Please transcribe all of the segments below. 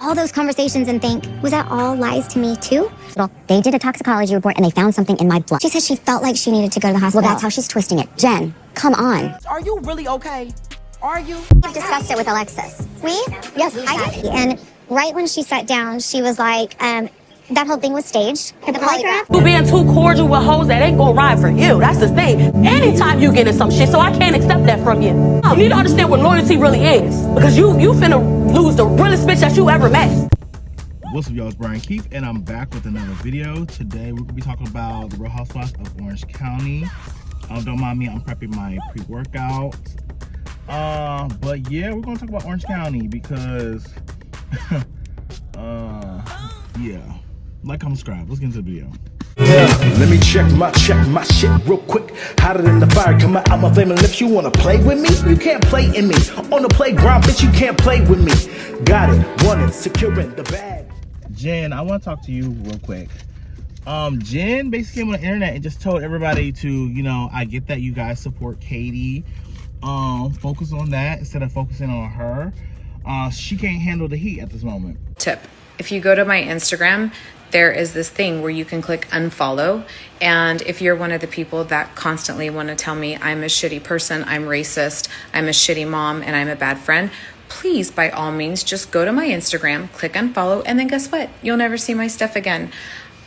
all those conversations and think, was that all lies to me too? Well, they did a toxicology report and they found something in my blood. She said she felt like she needed to go to the hospital. Well, that's how she's twisting it. Jen, come on. Are you really okay? Are you? I've discussed it with Alexis. We? Yes, I did. And right when she sat down, she was like, that whole thing was staged for the polygraph. You being too cordial with hoes that ain't gonna ride for you. That's the thing. Anytime you get in some shit, so I can't accept that from you. You need to understand what loyalty really is. Because you finna lose the realest bitch that you ever met. What's up, y'all? It's Brian Keith, and I'm back with another video. Today, we're gonna be talking about the Real Housewives of Orange County. Don't mind me, I'm prepping my pre-workout. But yeah, we're gonna talk about Orange County because, yeah. Like, comment, subscribe. Let's get into the video. Yeah, let me check my shit real quick. Hotter than the fire coming out my flaming lips. You wanna play with me? You can't play in me. On the playground, bitch, you can't play with me. Got it, want it, securing the bag. Jen, I want to talk to you real quick. Jen basically came on the internet and just told everybody to, you know, I get that you guys support Katie. Focus on that instead of focusing on her. She can't handle the heat at this moment. Tip: if you go to my Instagram, there is this thing where you can click unfollow. And if you're one of the people that constantly want to tell me I'm a shitty person, I'm racist, I'm a shitty mom, and I'm a bad friend, please, by all means, just go to my Instagram, click unfollow, and then guess what? You'll never see my stuff again.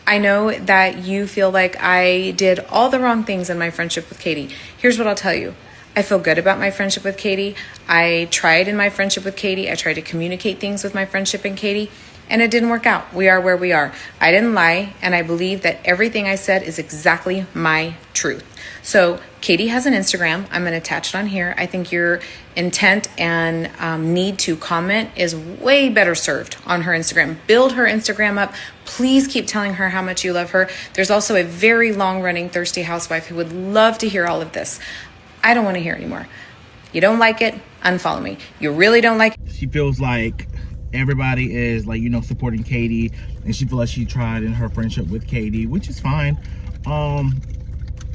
I know that you feel like I did all the wrong things in my friendship with Katie. Here's what I'll tell you. I feel good about my friendship with Katie. I tried in my friendship with Katie. I tried to communicate things with my friendship and Katie, and it didn't work out. We are where we are. I didn't lie, and I believe that everything I said is exactly my truth. So Katie has an Instagram. I'm going to attach it on here. I think your intent and need to comment is way better served on her Instagram. Build her Instagram up. Please keep telling her how much you love her. There's also a very long-running thirsty housewife who would love to hear all of this. I don't want to hear anymore. You don't like it, unfollow me. You really don't like it. She feels like everybody is, like, you know, supporting Katie, and she feels like she tried in her friendship with Katie, which is fine.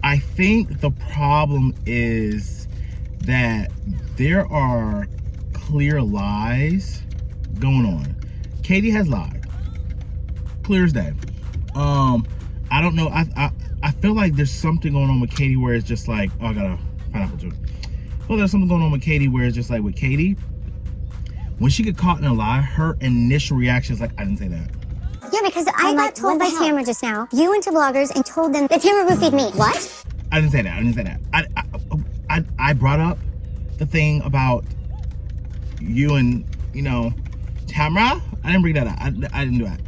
I think the problem is that there are clear lies going on. Katie has lied, clear as day. I don't know. I feel like there's something going on with Katie where it's just like, oh, I got a pineapple juice. Well, there's something going on with Katie where it's just like with Katie, when she get caught in a lie, her initial reaction is like, I didn't say that. Yeah, because I got told by Tamara just now. You went to bloggers and told them that Tamara roofied me. What? I didn't say that. I didn't say that. I brought up the thing about you and, you know, Tamara. I didn't bring that up. I didn't do that.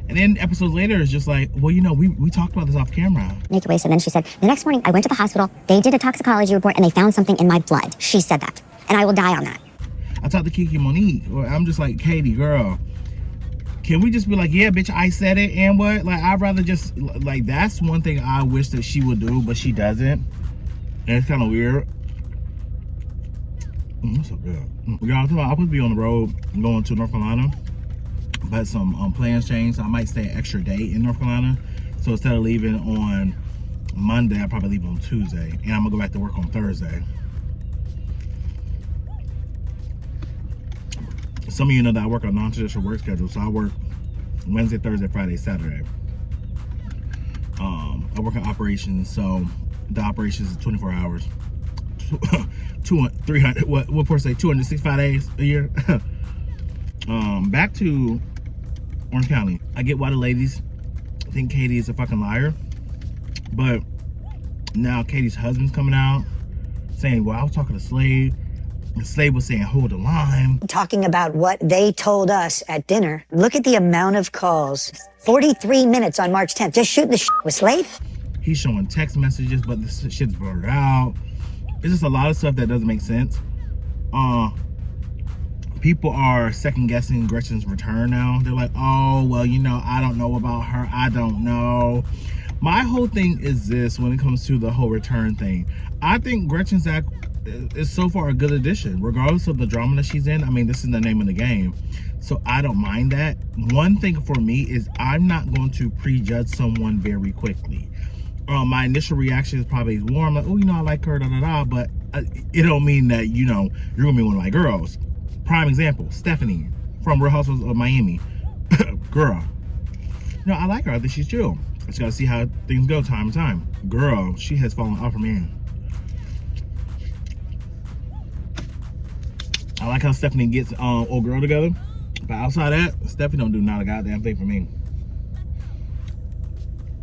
And then episodes later, it's just like, well, you know, we talked about this off camera. Naked waste. And then she said, the next morning I went to the hospital. They did a toxicology report and they found something in my blood. She said that. And I will die on that. I talked to Kiki Monique. I'm just like, Katie, girl, can we just be like, yeah, bitch, I said it, and what? Like, I'd rather just, like, that's one thing I wish that she would do, but she doesn't. And it's kind of weird. What's up, good? Y'all, I'm supposed to be on the road going to North Carolina, but some plans changed, so I might stay an extra day in North Carolina. So instead of leaving on Monday, I'll probably leave on Tuesday, and I'm gonna go back to work on Thursday. Some of you know that I work on a non-traditional work schedule, so I work Wednesday, Thursday, Friday, Saturday. I work in operations, so the operations is 24 hours. 300, what per se, 265 days a year. Back to Orange County. I get why the ladies think Katie is a fucking liar, but now Katie's husband's coming out saying, well, I was talking to Slade. And Slade was saying, hold the line. Talking about what they told us at dinner. Look at the amount of calls. 43 minutes on March 10th. Just shooting the shit with Slade. He's showing text messages, but this shit's blurred out. It's just a lot of stuff that doesn't make sense. People are second guessing Gretchen's return now. They're like, oh, well, you know, I don't know about her. I don't know. My whole thing is this when it comes to the whole return thing. I think Gretchen's act is so far a good addition, regardless of the drama that she's in. I mean, this is the name of the game, so I don't mind that. One thing for me is I'm not going to prejudge someone very quickly. My initial reaction is probably warm, like, oh, you know, I like her, but it don't mean that, you know, you're gonna be one of my girls. Prime example, Stephanie. from Real Housewives of Miami. Girl, I like her. I think she's chill. I just gotta see how things go time to time. Girl, she has fallen off her man. I like how Stephanie gets old girl together, but outside that, Stephanie don't do not a goddamn thing for me.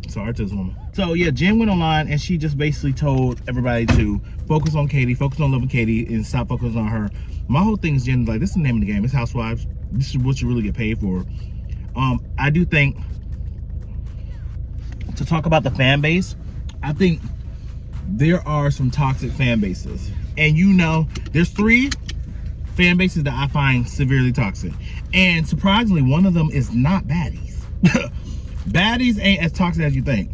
Sorry to this woman. So yeah, Jen went online and she just basically told everybody to focus on Katie, focus on loving Katie, and stop focusing on her. My whole thing is Jen's like, this is the name of the game. It's Housewives. This is what you really get paid for. I do think, to talk about the fan base, I think there are some toxic fan bases. And there's 3 fan bases that I find severely toxic. And surprisingly, one of them is not baddies. Baddies ain't as toxic as you think.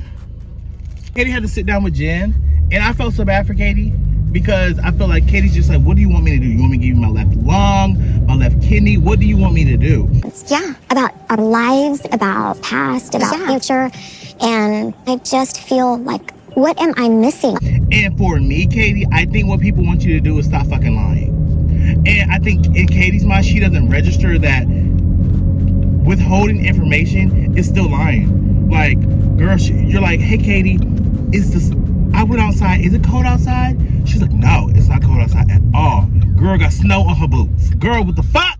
Katie had to sit down with Jen, and I felt so bad for Katie because I feel like Katie's just like, what do you want me to do? You want me to give you my left lung, my left kidney? What do you want me to do? Yeah, about our lives, about past, about future. And I just feel like, what am I missing? And for me, Katie, I think what people want you to do is stop fucking lying. And I think in Katie's mind, she doesn't register that withholding information is still lying. Like, girl, you're like, hey, Katie, I went outside. Is it cold outside? She's like, no, it's not cold outside at all. Girl got snow on her boots. Girl, what the fuck?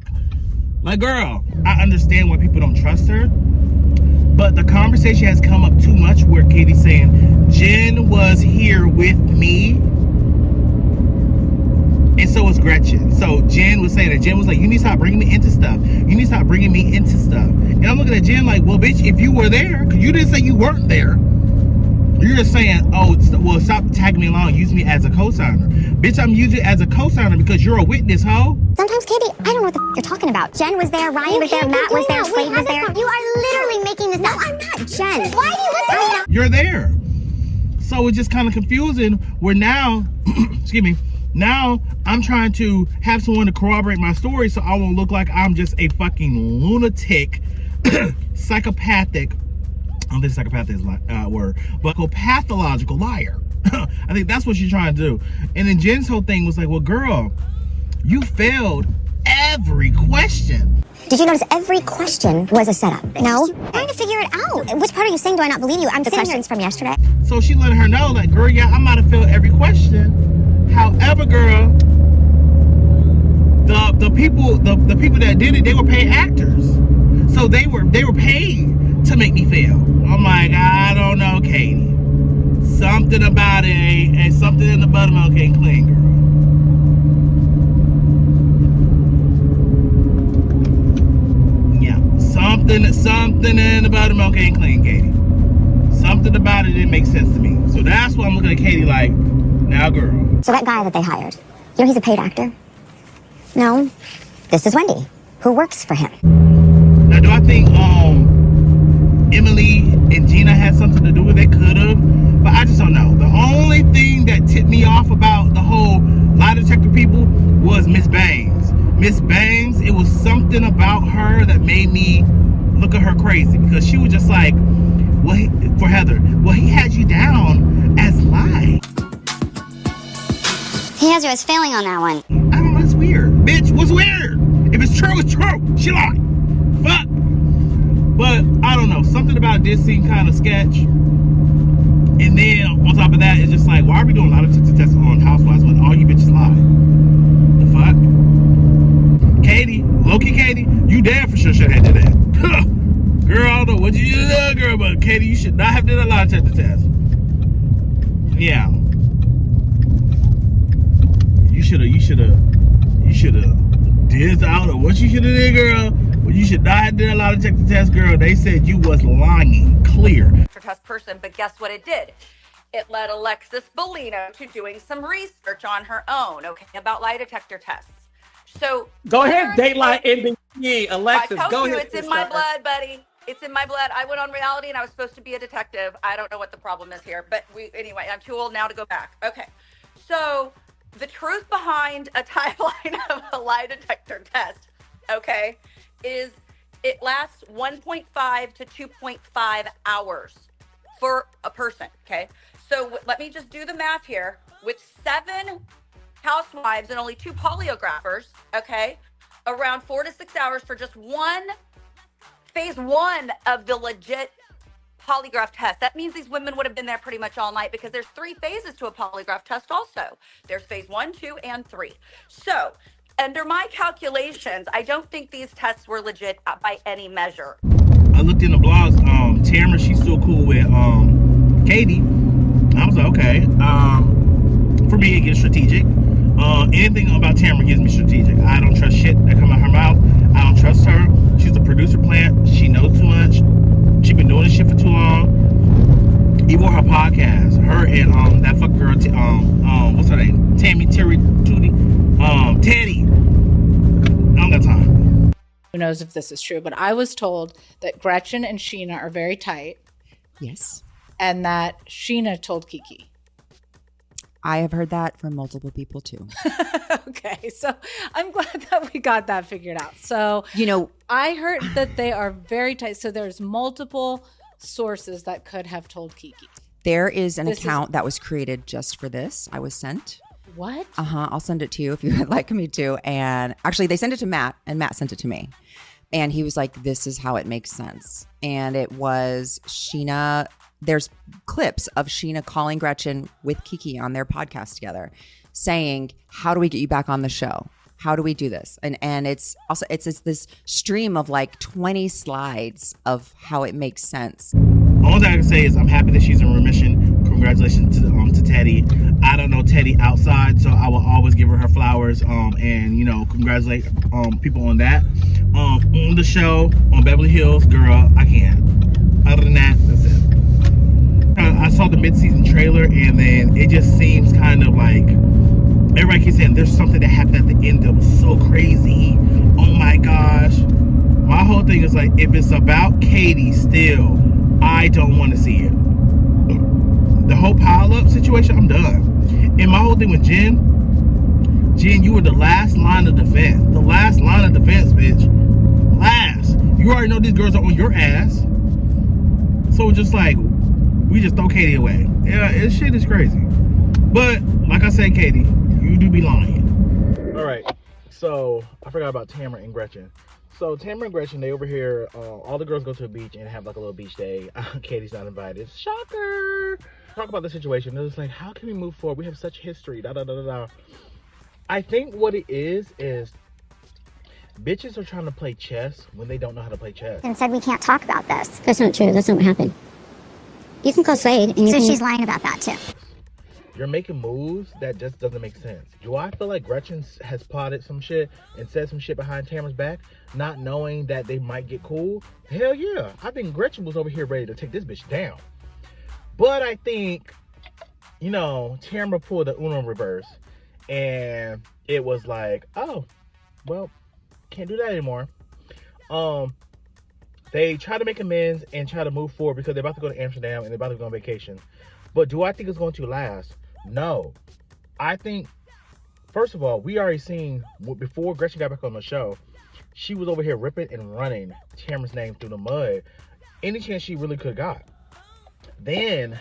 Like, girl, I understand why people don't trust her. But the conversation has come up too much where Katie's saying, Jen was here with me. And so was Gretchen. So Jen was saying that. Jen was like, you need to stop bringing me into stuff. You need to stop bringing me into stuff. And I'm looking at Jen like, well, bitch, if you were there, because you didn't say you weren't there. You're just saying, oh, well, stop tagging me along. Use me as a co-signer. Bitch, I'm using it as a co-signer because you're a witness, ho. Sometimes, Katie, I don't know what the you're talking about. Jen was there, Ryan was there, Matt was there, Slade was there. You are literally making this up. No, I'm not, Jen. Why do you listen to You're there. So it's just kind of confusing where now, excuse me, now I'm trying to have someone to corroborate my story so I won't look like I'm just a fucking lunatic, psychopathic, I don't think psychopath is a word, but pathological liar. I think that's what she's trying to do. And then Jen's whole thing was like, well, girl, you failed every question. Did you notice every question was a setup? No. I'm trying to figure it out. Which part are you saying do I not believe you? I'm the questions from yesterday. So she letting her know, like, girl, yeah, I might have failed every question. However, girl, the people that did it, they were paid actors. So they were paid to make me fail. I'm like, I don't know, Katie. Something about it ain't something in the buttermilk ain't clean, girl. Something in the buttermilk ain't clean, Katie. Something about it didn't make sense to me. So that's why I'm looking at Katie like, now, girl. So that guy that they hired, he's a paid actor? No. This is Wendy, who works for him. Now, do I think Emily and Gina had something to do with it? Could have, but I just don't know. The only thing that tipped me off about the whole lie detector people was Miss Bangs. Miss Bangs, it was something about her that made me look at her crazy because she was just like, well, for Heather, well, he had you down as lying. He has you as failing on that one. I don't know, it's weird. Bitch, what's weird? If it's true, it's true. She lied. Fuck. But I don't know, something about this seemed kind of sketch. And then on top of that, it's just like, why are we doing a lot of tests on Housewives when all you bitches lie? The fuck? Katie, low-key Katie, you damn for sure should have did that. Girl, I don't know what you did, girl, but Katie, you should not have did a lie detector test. Yeah. You should have did out or what you should have did, girl. Well, you should not have did a lie detector test, girl. They said you was lying, clear. Test person, but guess what it did? It led Alexis Bellino to doing some research on her own, okay, about lie detector tests. So go ahead, Daylight NBC, Alexis. I go told you, ahead. it's in my blood, buddy. It's in my blood. I went on reality and I was supposed to be a detective. I don't know what the problem is here, but anyway, I'm too old now to go back. Okay, so the truth behind a timeline of a lie detector test, okay, is it lasts 1.5 to 2.5 hours for a person, okay? So let me just do the math here. With 7 housewives and only 2 polyographers, okay? around 4 to 6 hours for just phase one of the legit polygraph test. That means these women would have been there pretty much all night, because there's 3 phases to a polygraph test also. There's phase 1, 2, and 3. So under my calculations, I don't think these tests were legit by any measure. I looked in the blogs. Tamara, she's still cool with Katie. I was like, okay. For me, it gets strategic. Anything about Tamara gives me strategic. I don't trust shit that come out her mouth. I don't trust her. She's a producer plant. She knows too much. She's been doing this shit for too long. Even her podcast, her and that fuck girl, what's her name? Teddy. I don't got time. Who knows if this is true, but I was told that Gretchen and Sheena are very tight. Yes. And that Sheena told Kiki. I have heard that from multiple people too. Okay, so I'm glad that we got that figured out. So, I heard that they are very tight. So there's multiple sources that could have told Kiki. There is an account that was created just for this. I was sent. What? I'll send it to you if you would like me to. And actually, they sent it to Matt, and Matt sent it to me. And he was like, this is how it makes sense. And it was Sheena. There's clips of Sheena calling Gretchen with Kiki on their podcast together, saying, how do we get you back on the show? How do we do this? And it's also, it's this stream of like 20 slides of how it makes sense. All that I can say is I'm happy that she's in remission. Congratulations to Teddy. I don't know Teddy outside, so I will always give her flowers. And congratulate people on that. On the show, on Beverly Hills, girl, I can't. Other than that, that's it. I saw the mid-season trailer, and then it just seems kind of like everybody keeps saying there's something that happened at the end that was so crazy. Oh my gosh. My whole thing is like, if it's about Katie still, I don't want to see it. The whole pile-up situation, I'm done. And my whole thing with Jen, you were the last line of defense. The last line of defense, bitch. Last. You already know these girls are on your ass. So just like, we just throw Katie away. Yeah, this shit is crazy. But, like I said, Katie, you do be lying. Alright, so I forgot about Tamara and Gretchen. So Tamara and Gretchen, they over here, all the girls go to the beach and have like a little beach day. Katie's not invited. Shocker! Talk about the situation. They're just like, how can we move forward? We have such history. Da da da da da. I think what it is bitches are trying to play chess when they don't know how to play chess. And said we can't talk about this. That's not true. That's not what happened. You can call Slade. And she's lying about that too. You're making moves that just doesn't make sense. Do I feel like Gretchen has plotted some shit and said some shit behind Tamara's back, not knowing that they might get cool? Hell yeah. I think Gretchen was over here ready to take this bitch down. But I think, Tamara pulled the Uno reverse, and it was like, oh, well, can't do that anymore. They try to make amends and try to move forward because they're about to go to Amsterdam and they're about to go on vacation. But do I think it's going to last? No. I think, first of all, we already seen, before Gretchen got back on the show, she was over here ripping and running Tamara's name through the mud. Any chance she really could have got. Then,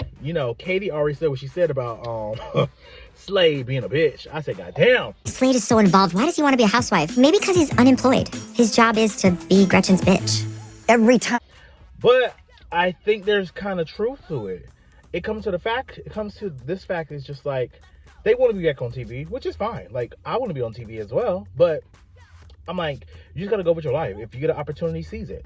Katie already said what she said about Slade being a bitch. I said, goddamn. Slade is so involved. Why does he want to be a housewife? Maybe because he's unemployed. His job is to be Gretchen's bitch. Every time. But I think there's kind of truth to it. It comes to this fact is just like, they want to be back on TV, which is fine. Like, I want to be on TV as well. But I'm like, you just got to go with your life. If you get an opportunity, seize it.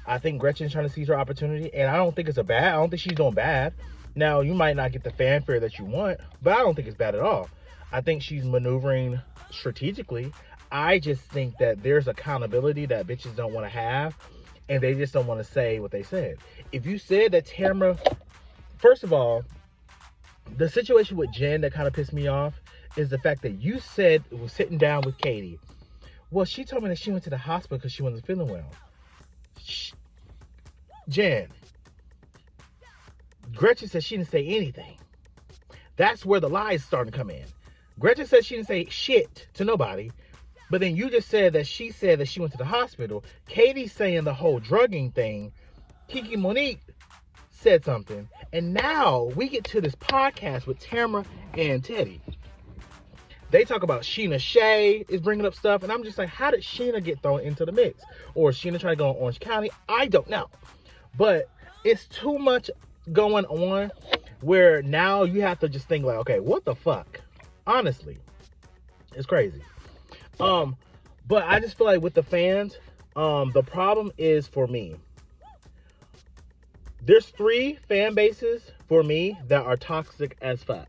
I think Gretchen's trying to seize her opportunity, and I don't think it's I don't think she's doing bad. Now, you might not get the fanfare that you want, but I don't think it's bad at all. I think she's maneuvering strategically. I just think that there's accountability that bitches don't want to have, and they just don't want to say what they said. If you said that Tamara, first of all, the situation with Jen that kind of pissed me off is the fact that you said it was sitting down with Katie. Well, she told me that she went to the hospital because she wasn't feeling well. Jen, Gretchen said she didn't say anything. That's where the lies starting to come in. Gretchen said she didn't say shit to nobody, but then you just said that she said that she went to the hospital. Katie's saying the whole drugging thing. Kiki Monique said something, and now we get to this podcast with Tamara and Teddy. They talk about Sheena Shea is bringing up stuff, and I'm just like, how did Sheena get thrown into the mix? Or is Sheena trying to go on Orange County? I don't know. But it's too much going on where now you have to just think like, okay, what the fuck? Honestly, it's crazy. But I just feel like with the fans, the problem is for me. There's 3 fan bases for me that are toxic as fuck.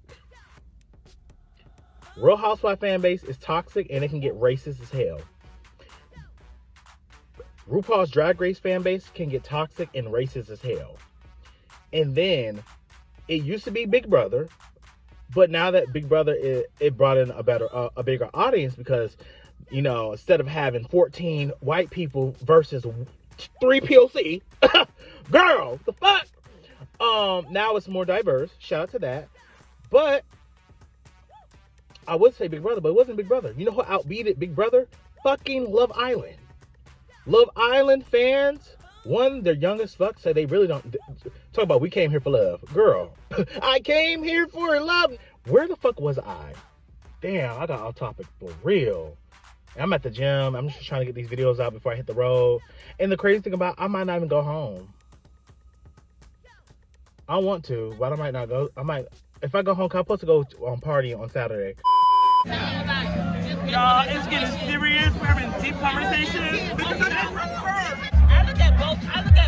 Real Housewives fan base is toxic and it can get racist as hell. RuPaul's Drag Race fan base can get toxic and racist as hell. And then it used to be Big Brother, but now that Big Brother it brought in a bigger audience because, you know, instead of having 14 white people versus 3 POC, girl, the fuck. Now it's more diverse. Shout out to that. But I would say Big Brother, but it wasn't Big Brother. You know who outbeated Big Brother? Fucking Love Island. Love Island fans, one, they're young as fuck, so they really don't talk about we came here for love. Girl, I came here for love. Where the fuck was I? Damn, I got off topic for real. I'm at the gym. I'm just trying to get these videos out before I hit the road. And the crazy thing about, I might not even go home. I want to, but I might not go. I might, if I go home, I'm supposed to go on party on Saturday. Y'all, it's getting serious. We're having deep conversations. I look at both parts of the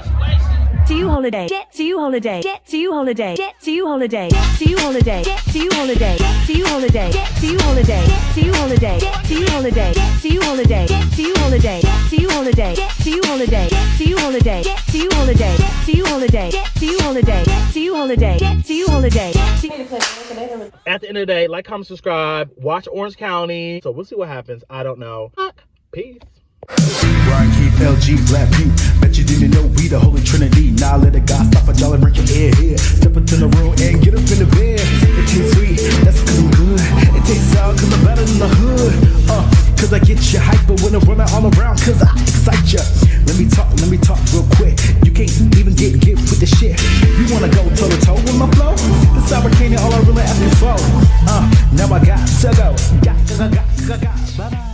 situation. To you holiday, jet to you holiday, jet to you holiday, jet to you holiday, to you holiday, to you holiday, to you holiday, to you holiday, to you holiday, to you holiday, to you holiday, to you holiday, to you holiday, to you holiday, to you holiday, to you holiday, to you holiday, to you holiday, to you holiday, to you holiday. At the end of the day, like, comment, subscribe, watch Orange County. So we'll see what happens. I don't know. Peace. Brian Keith, LG, Black Butte. Bet you didn't know we the Holy Trinity. Now let a guy stop a y'all and break your ear here. Step into the room and get up in the bed. It tastes sweet, that's cause I'm good. It tastes sour cause I'm better than the hood. Cause I get you hyper when I'm running all around cause I excite ya. Let me talk real quick. You can't even get with the shit. You wanna go toe to toe with my flow? This American all I really ask you for. Now I got to go. Got, bye-bye.